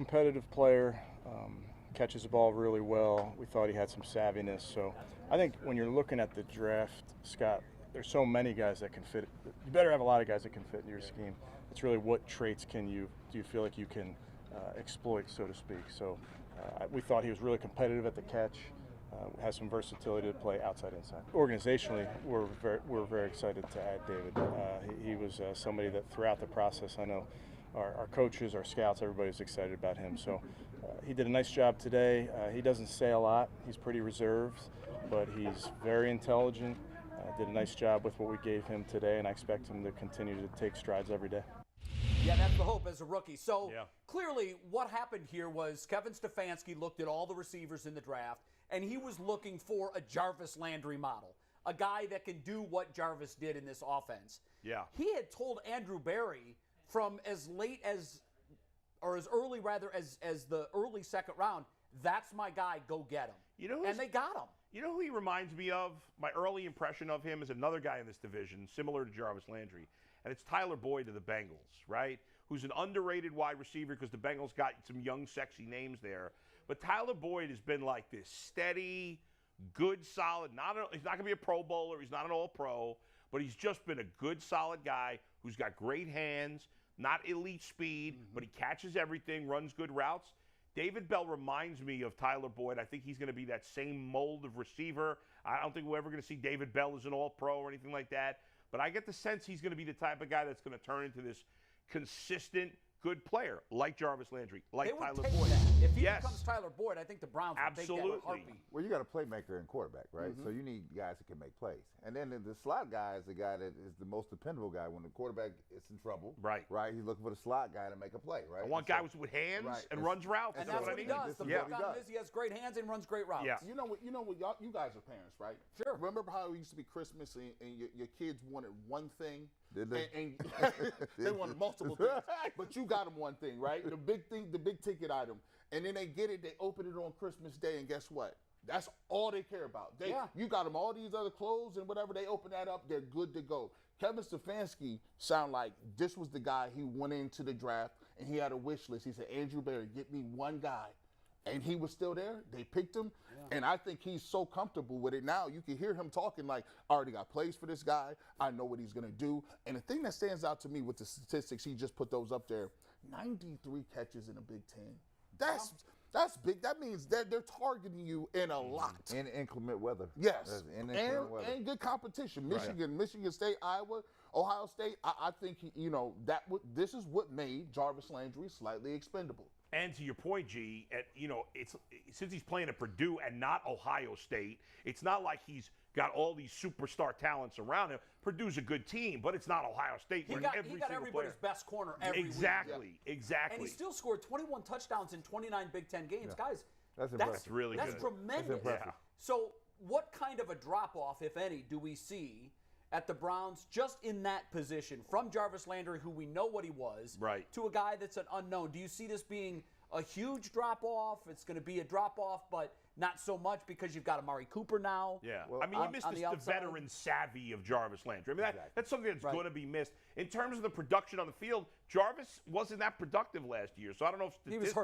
Competitive player, catches the ball really well. We thought he had some savviness. So I think when you're looking at the draft, Scott, there's so many guys that can fit. You better have a lot of guys that can fit in your scheme. It's really what traits do you feel like you can exploit, so to speak. So we thought he was really competitive at the catch. Has some versatility to play outside, inside. Organizationally, we're very excited to add David. He was somebody that throughout the process, I know our coaches, our scouts, everybody's excited about him. So he did a nice job today. He doesn't say a lot. He's pretty reserved, but he's very intelligent. Did a nice job with what we gave him today, and I expect him to continue to take strides every day. Yeah, that's the hope as a rookie. So clearly what happened here was Kevin Stefanski looked at all the receivers in the draft, and he was looking for a Jarvis Landry model, a guy that can do what Jarvis did in this offense. Yeah. He had told Andrew Berry from as late as, or as early rather, as the early second round, that's my guy, go get him. You know, and they got him. You know who he reminds me of? My early impression of him is another guy in this division, similar to Jarvis Landry, and it's Tyler Boyd of the Bengals, right? Who's an underrated wide receiver because the Bengals got some young, sexy names there. But Tyler Boyd has been like this steady, good, solid. He's not going to be a Pro Bowler. He's not an All-Pro, but he's just been a good, solid guy who's got great hands, not elite speed, but he catches everything, runs good routes. David Bell reminds me of Tyler Boyd. I think he's going to be that same mold of receiver. I don't think we're ever going to see David Bell as an All-Pro or anything like that. But I get the sense he's going to be the type of guy that's going to turn into this consistent, good player, like Jarvis Landry, like Tyler Boyd. That. If he becomes Tyler Boyd, I think the Browns would take that in a heartbeat. Well, you got a playmaker and quarterback, right? So you need guys that can make plays. And then the slot guy is the guy that is the most dependable guy when the quarterback is in trouble. Right. Right. He's looking for the slot guy to make a play, right? I want guys with hands and runs routes. And that's what he does. The book on him is he has great hands and runs great routes. Yeah. You know what, you guys are parents, right? Sure. Remember how it used to be Christmas and your kids wanted one thing? Did they? And they wanted multiple things. But you got them one thing, right? The big thing, the big ticket item. And then they get it, they open it on Christmas Day, and guess what? That's all they care about. You got them all these other clothes and whatever, they open that up, they're good to go. Kevin Stefanski sound like this was the guy he went into the draft, and he had a wish list. He said, Andrew Berry, get me one guy. And he was still there. They picked him. And I think he's so comfortable with it now. You can hear him talking like, I already got plays for this guy. I know what he's going to do. And the thing that stands out to me with the statistics, he just put those up there, 93 catches in a Big Ten. That's big. That means they're targeting you in a lot. In inclement weather. Yes. In inclement weather. And good competition. Michigan State, Iowa, Ohio State. I think, this is what made Jarvis Landry slightly expendable. And to your point, G, it's since he's playing at Purdue and not Ohio State, it's not like he's got all these superstar talents around him. Purdue's a good team, but it's not Ohio State. He got everybody's best corner every week. Exactly. And he still scored 21 touchdowns in 29 Big Ten games. Guys, that's really good. That's tremendous. That's impressive. So what kind of a drop-off, if any, do we see at the Browns just in that position from Jarvis Landry, who we know what he was, to a guy that's an unknown? Do you see this being a huge drop-off? It's going to be a drop-off, but not so much because you've got Amari Cooper now. Yeah. Well, you missed the veteran savvy of Jarvis Landry. I mean, that's something that's going to be missed. In terms of the production on the field, Jarvis wasn't that productive last year, so I don't know if statistically. He was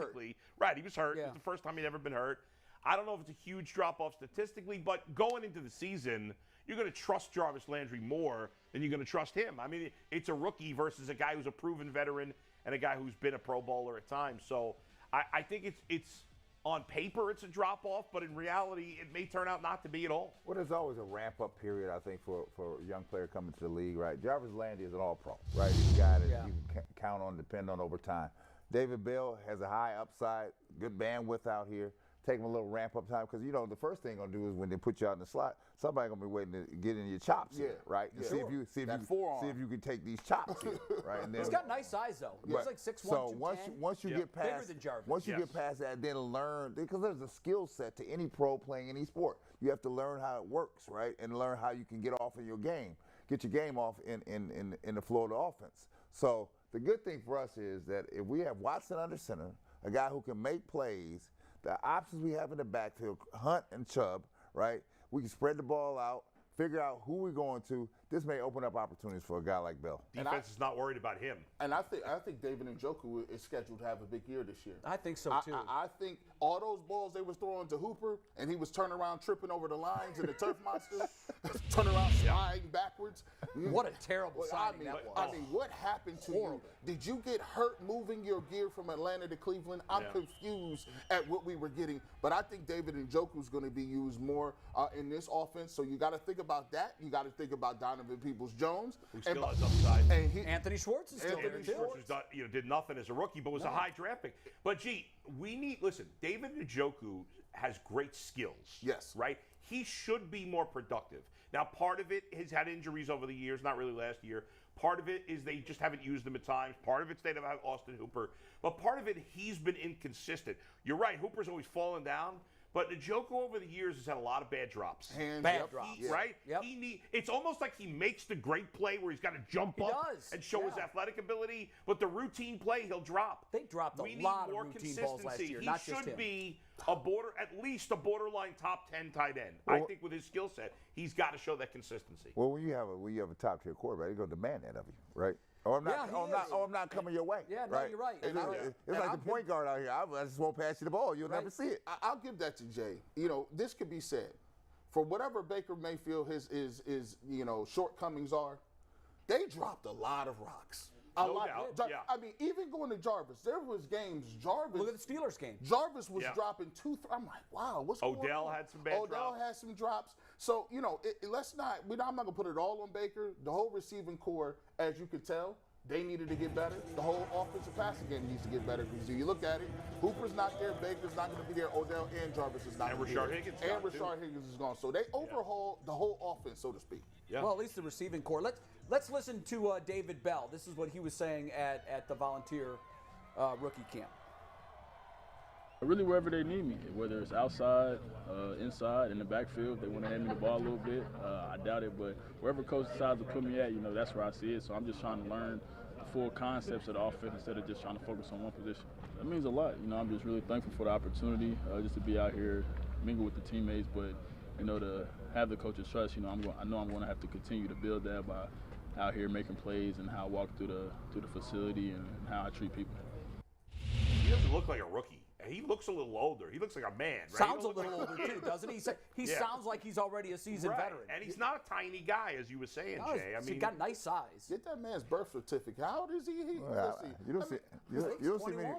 hurt. He was hurt. It was the first time he'd ever been hurt. I don't know if it's a huge drop-off statistically, but going into the season, you're going to trust Jarvis Landry more than you're going to trust him. I mean, it's a rookie versus a guy who's a proven veteran and a guy who's been a Pro Bowler at times. So I think it's on paper it's a drop-off, but in reality it may turn out not to be at all. Well, there's always a ramp-up period, I think, for a young player coming to the league, right? Jarvis Landry is an all-pro, right? He's a guy that you can count on, depend on over time. David Bell has a high upside, good bandwidth out here. Take them a little ramp-up time because, the first thing they're going to do is when they put you out in the slot, somebody's going to be waiting to get in your chops here, right? And see if you can take these chops here, right? And then, he's got nice size, though. He's like 6'1", so 210. once you get past, bigger than Jarvis. Once you get past that, then learn, because there's a skill set to any pro playing any sport. You have to learn how it works, right? And learn how you can get off in your game, get your game off in the flow of the offense. So the good thing for us is that if we have Watson under center, a guy who can make plays, the options we have in the backfield, Hunt and Chubb, right? We can spread the ball out, figure out who we're going to, this may open up opportunities for a guy like Bell. Defense is not worried about him. And I think David Njoku is scheduled to have a big year this year. I think so too. I think all those balls they was throwing to Hooper, and he was turning around tripping over the lines in the turf monster, turning around sliding backwards. What a terrible signing that was. I mean, what happened to you? Did you get hurt moving your gear from Atlanta to Cleveland? I'm confused at what we were getting, but I think David Njoku is going to be used more in this offense. So you got to think about that. You got to think about Donovan Peoples-Jones, who still has upside. And Anthony Schwartz is still there too. Schwartz did nothing as a rookie, but was a high draft pick. But listen. David Njoku has great skills. Yes. Right. He should be more productive. Now, part of it, he's had injuries over the years. Not really last year. Part of it is they just haven't used him at times. Part of it's they don't have Austin Hooper. But part of it, he's been inconsistent. You're right. Hooper's always fallen down. But Njoku over the years has had a lot of bad drops. Bad drops. Right? Yep. It's almost like he makes the great play where he's got to jump up and show his athletic ability. But the routine play, he'll drop. They dropped a lot of routine balls last year, not just him. He should be at least a borderline top 10 tight end. I think with his skill set, he's got to show that consistency. Well, when you have a top tier quarterback, he's going to demand that of you, right? I'm not coming your way. Yeah, no, you're right. It's like the point guard out here. I just won't pass you the ball. You'll never see it. I'll give that to Jay. This could be said. For whatever Baker Mayfield his shortcomings are, they dropped a lot of rocks. No doubt. Yeah. I mean, even going to Jarvis, there was games. Look at the Steelers game. Jarvis was dropping 2. I'm like, wow, what's going on? Odell had some bad drops. Odell had some drops. So let's not. I'm not gonna put it all on Baker. The whole receiving core, as you could tell, they needed to get better. The whole offensive passing game needs to get better. Because you look at it, Hooper's not there, Baker's not going to be there, Odell and Jarvis is not going to be there. And Rashard Higgins is gone. So they overhauled the whole offense, so to speak. Yeah. Well, at least the receiving core. Let's listen to David Bell. This is what he was saying at the Volunteer rookie camp. Really, wherever they need me, whether it's outside, inside, in the backfield, they want to hand me the ball a little bit. I doubt it, but wherever coach decides to put me at, that's where I see it. So I'm just trying to learn the full concepts of the offense instead of just trying to focus on one position. That means a lot. I'm just really thankful for the opportunity just to be out here, mingle with the teammates, but to have the coach's trust. I know I'm going to have to continue to build that by out here making plays and how I walk through the facility and how I treat people. He doesn't look like a rookie. He looks a little older. He looks like a man. Right? Sounds a little older too, doesn't he? He sounds like he's already a seasoned veteran. And he's not a tiny guy, as you were saying, Jay. He's got nice size. Get that man's birth certificate. How old is he? You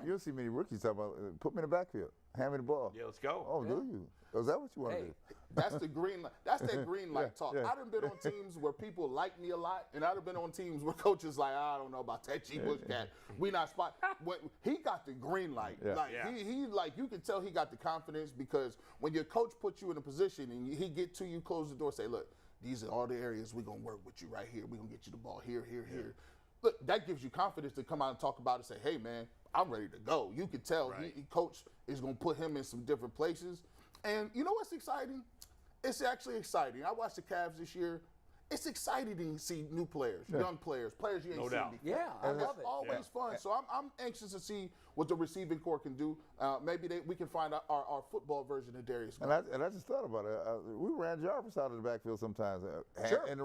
don't see many rookies talking about put me in the backfield, hand me the ball. Yeah, let's go. Oh, do you? Is that what you want to do? That's the green light. That's that green light talk. Yeah. I done been on teams where people like me a lot, and I've been on teams where coaches like, I don't know about that G. Bush cat. We not spot. He got the green light. He you can tell he got the confidence because when your coach puts you in a position and he get to you, close the door, say, look, these are all the areas we're gonna work with you right here. We're gonna get you the ball here. Look, that gives you confidence to come out and talk about it and say, hey man, I'm ready to go. You can tell coach is gonna put him in some different places. And you know what's exciting? It's actually exciting. I watched the Cavs this year. It's exciting to see new players, young players you ain't seen before. Yeah, I love it. It's always fun. So I'm anxious to see what the receiving core can do. Maybe we can find our football version of Darius. And I just thought about it. We ran Jarvis out of the backfield sometimes in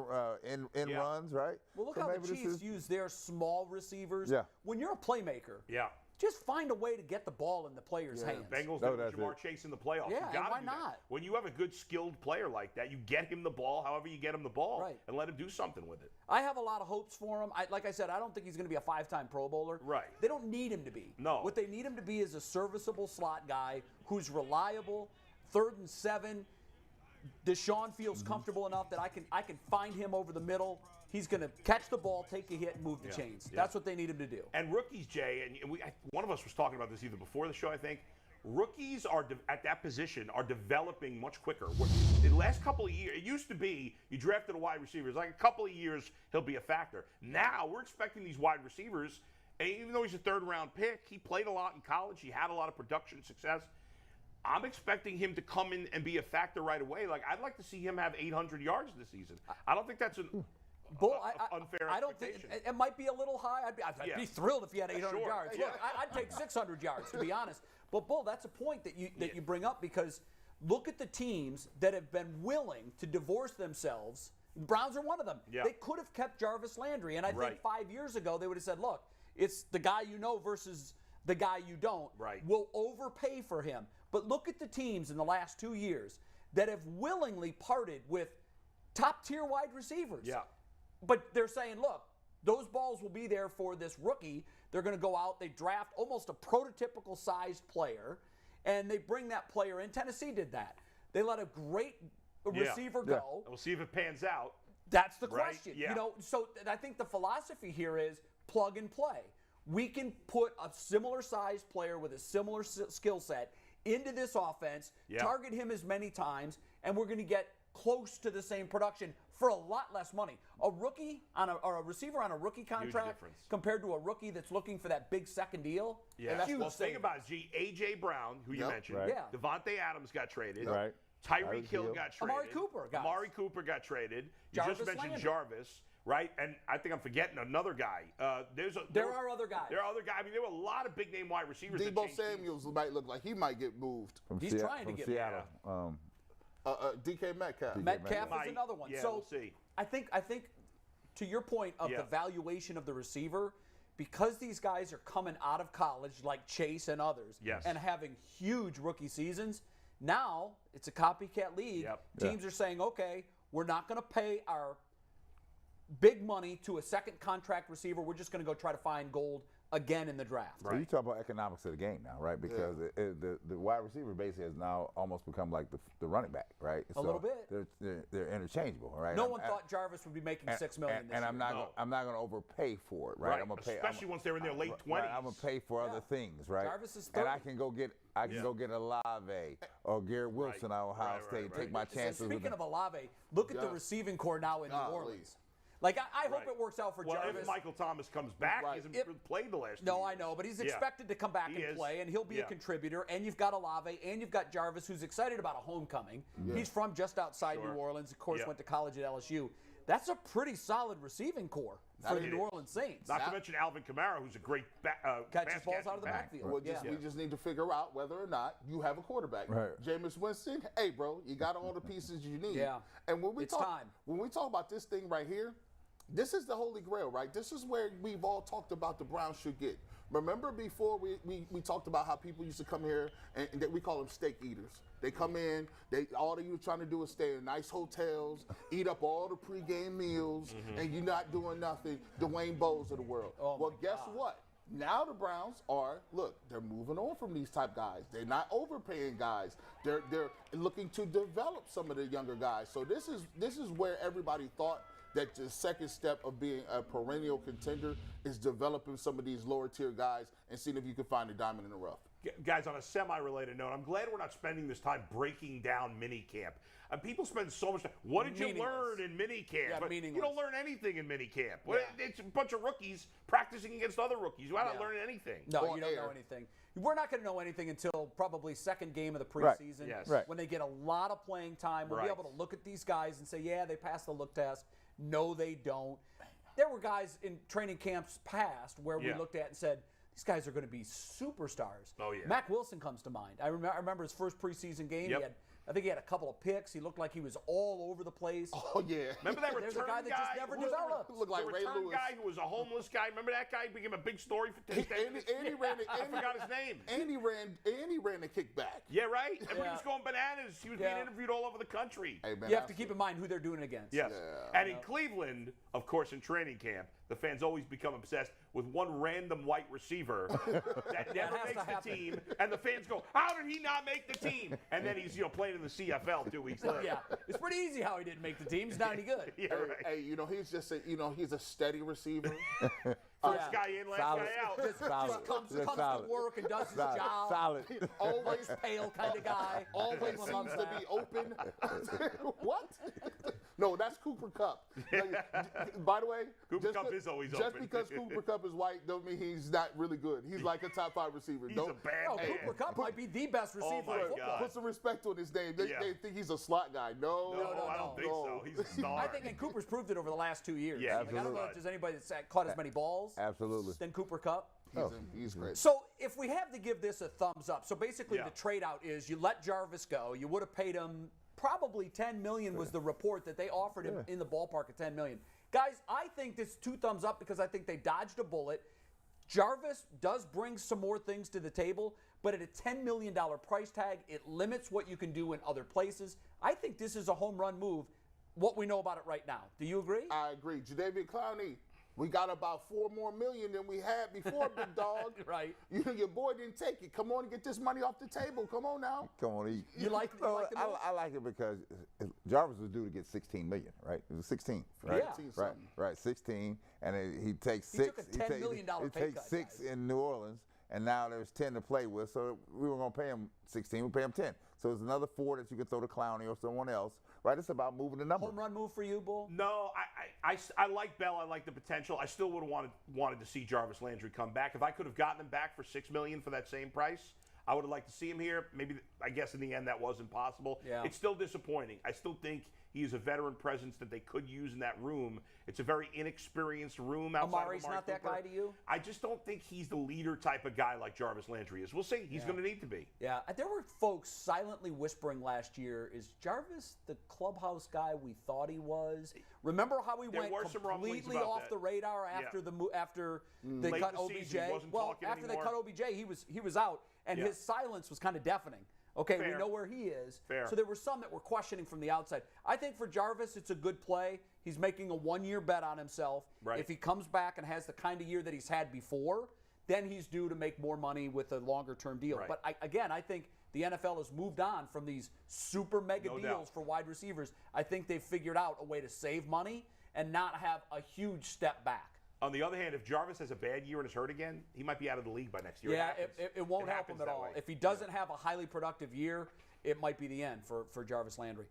runs, right? Well, look how the Chiefs use their small receivers. Yeah. When you're a playmaker, just find a way to get the ball in the player's hands. Bengals did Jamar Chase in the playoffs. Yeah, you gotta why do not? That. When you have a good, skilled player like that, you get him the ball however you get him the ball and let him do something with it. I have a lot of hopes for him. Like I said, I don't think he's going to be a 5-time Pro Bowler. Right. They don't need him to be. No. What they need him to be is a serviceable slot guy who's reliable, 3rd and 7. Deshaun feels comfortable enough that I can find him over the middle. He's going to catch the ball, take a hit, and move the chains. That's what they need him to do. And rookies, Jay, and one of us was talking about this either before the show, I think. Rookies at that position are developing much quicker. The last couple of years, it used to be you drafted a wide receiver. It's like a couple of years, he'll be a factor. Now we're expecting these wide receivers, and even though he's a 3rd-round pick, he played a lot in college. He had a lot of production success. I'm expecting him to come in and be a factor right away. Like, I'd like to see him have 800 yards this season. I don't think that's an unfair I don't think it might be a little high. I'd be thrilled if he had 800 yards. Look, I'd take 600 yards to be honest. But Bull, that's a point that you bring up because look at the teams that have been willing to divorce themselves The Browns are one of them. Yeah. They could have kept Jarvis Landry, and I think 5 years ago they would have said, look, it's the guy you know versus the guy you don't. Right. We'll overpay for him. But look at the teams in the last 2 years that have willingly parted with top-tier wide receivers. Yeah. But they're saying, look, those balls will be there for this rookie. They're going to go out, they draft almost a prototypical sized player, and they bring that player in. Tennessee did that. They let a great receiver go. We'll see if it pans out. That's the Right? question. Yeah. You know, so I think the philosophy here is plug and play. We can put a similar sized player with a similar skill set into this offense, target him as many times, and we're going to get close to the same production for a lot less money. A rookie or a receiver on a rookie contract compared to a rookie that's looking for that big second deal. Yeah. Huge Well, think about it. A.J. Brown, who you mentioned. Right. Yeah. Devontae Adams got traded. Right. Tyreek Hill got traded. Amari Cooper got traded. You Jarvis just mentioned Landry. Jarvis, right? And I think I'm forgetting another guy. There are other guys. There are other guys. I mean, there were a lot of big name wide receivers. Debo Samuels might look like he might get moved. He's trying to get Seattle. DK Metcalf. Metcalf is another one. Yeah, So we'll see. I think to your point of the valuation of the receiver, because these guys are coming out of college like Chase and others and having huge rookie seasons, now it's a copycat league. Teams are saying, okay, we're not going to pay our big money to a second contract receiver. We're just going to go try to find gold again in the draft. So you talk about economics of the game now, right? Because the wide receiver base has now almost become like the running back, right? A little bit. They're interchangeable, right? No one thought Jarvis would be making $6 million this year. I'm not going to overpay for it, right? I'm gonna pay, especially once they're in their late 20s. Right, I'm going to pay for other things, right? Jarvis is 30. And I can go get Olave or Garrett Wilson out of Ohio State. Take my chances. Speaking of Olave, look at the receiving core now in New Orleans. Like, I hope it works out for Jarvis. If Michael Thomas comes back, he hasn't played the last 2 years. No, I know, but he's expected to come back and play, and he'll be a contributor. And you've got Olave, and you've got Jarvis, who's excited about a homecoming. He's from just outside New Orleans. Of course, went to college at LSU. That's a pretty solid receiving core for the New Orleans Saints. Not to mention Alvin Kamara, who's a great catches balls out of the backfield. We just need to figure out whether or not you have a quarterback. Right. Jameis Winston, hey, bro, you got all the pieces you need. Yeah. And when we time. when we talk about this thing right here, this is the holy grail, right? This is where we've all talked about the Browns should get. Remember before we talked about how people used to come here and we call them steak eaters. They come in, all you're trying to do is stay in nice hotels, eat up all the pregame meals, and you're not doing nothing. Dwayne Bowes of the world. Well, guess what? Now the Browns they're moving on from these type guys. They're not overpaying guys. They're looking to develop some of the younger guys. So this is where everybody thought that the second step of being a perennial contender is developing some of these lower tier guys and seeing if you can find a diamond in the rough. Guys, on a semi-related note, I'm glad we're not spending this time breaking down minicamp. People spend so much time. What did you learn in minicamp? Yeah, but you don't learn anything in minicamp. Yeah. It's a bunch of rookies practicing against other rookies. You're not learning anything. No, you don't know anything. We're not going to know anything until probably second game of the preseason when they get a lot of playing time. We'll be able to look at these guys and say, yeah, they passed the look test. No, they don't. There were guys in training camps past where we looked at and said, these guys are going to be superstars. Oh, yeah. Mac Wilson comes to mind. I remember his first preseason game. I think he had a couple of picks. He looked like he was all over the place. Oh, yeah. Remember that There's return a guy that just never developed. Looked like the Ray return Lewis. guy who was a homeless guy. Remember that guy became a big story for And he ran it. I forgot his name. And he ran the kickback. Yeah, right? Everybody was going bananas. He was being interviewed all over the country. Hey, man, You have to keep in mind who they're doing it against. Yes. And in Cleveland, of course, in training camp, the fans always become obsessed with one random white receiver that never makes the team. And the fans go, how did he not make the team? And then he's playing in the CFL 2 weeks later. Yeah, it's pretty easy how he didn't make the team. He's not any good. Hey, he's just he's a steady receiver. First guy in, last guy out. Just comes to work and does his job. Solid. Always pale kind of guy. Always seems to be open. What? No, that's Cooper Kupp. By the way, Cooper Kupp is always open. Just because Cooper Kupp is white don't mean he's not really good. He's like a top 5 receiver. He's a bad man. Cooper Kupp might be the best receiver in football. Put some respect on his name. They think he's a slot guy. No, I don't think so. He's a star. I think, and Cooper's proved it over the last 2 years. Yeah, I don't know if there's anybody that's caught as many balls Absolutely. than Cooper Kupp. He's great. So if we have to give this a thumbs up, so basically the trade out is you let Jarvis go. You would have paid him probably $10 million was the report that they offered him in the ballpark of $10 million. Guys, I think this 2 thumbs up because I think they dodged a bullet. Jarvis does bring some more things to the table, but at a $10 million price tag, it limits what you can do in other places. I think this is a home run move, what we know about it right now. Do you agree? I agree. Jadeveon Clowney, we got about $4 more million than we had before, big dog. Right. Your boy didn't take it. Come on and get this money off the table. Come on now. Come on, eat. You like the move? I like it because Jarvis was due to get 16 million, right? It was 16, right? Yeah. Right, 16, and he takes 6. He took a $10 million pay cut. He takes 6 in New Orleans, and now there's 10 to play with. So we were going to pay him 16. We pay him 10. So it's another 4 that you can throw to Clowney or someone else. Right, it's about moving the number. Home run move for you, Bull? No, I like Bell. I like the potential. I still would have wanted to see Jarvis Landry come back. If I could have gotten him back for $6 million for that same price, I would have liked to see him here. Maybe, I guess in the end that wasn't possible. Yeah. It's still disappointing. I still think he is a veteran presence that they could use in that room. It's a very inexperienced room outside Amari's of Amari not that Cooper. guy to you? I just don't think he's the leader type of guy like Jarvis Landry is. We'll see. He's going to need to be. Yeah, there were folks silently whispering last year, is Jarvis the clubhouse guy we thought he was? Remember how he went completely off the radar after they Late cut the OBJ? season, he wasn't Well, talking after they anymore. cut OBJ, he was out, and his silence was kind of deafening. Okay, Fair. we know where he is. Fair. So there were some that were questioning from the outside. I think for Jarvis, it's a good play. He's making a 1-year bet on himself. Right. If he comes back and has the kind of year that he's had before, then he's due to make more money with a longer-term deal. Right. But I think the NFL has moved on from these super mega deals for wide receivers. I think they've figured out a way to save money and not have a huge step back. On the other hand, if Jarvis has a bad year and is hurt again, he might be out of the league by next year. Yeah, it won't help him at all. Way. If he doesn't have a highly productive year, it might be the end for Jarvis Landry.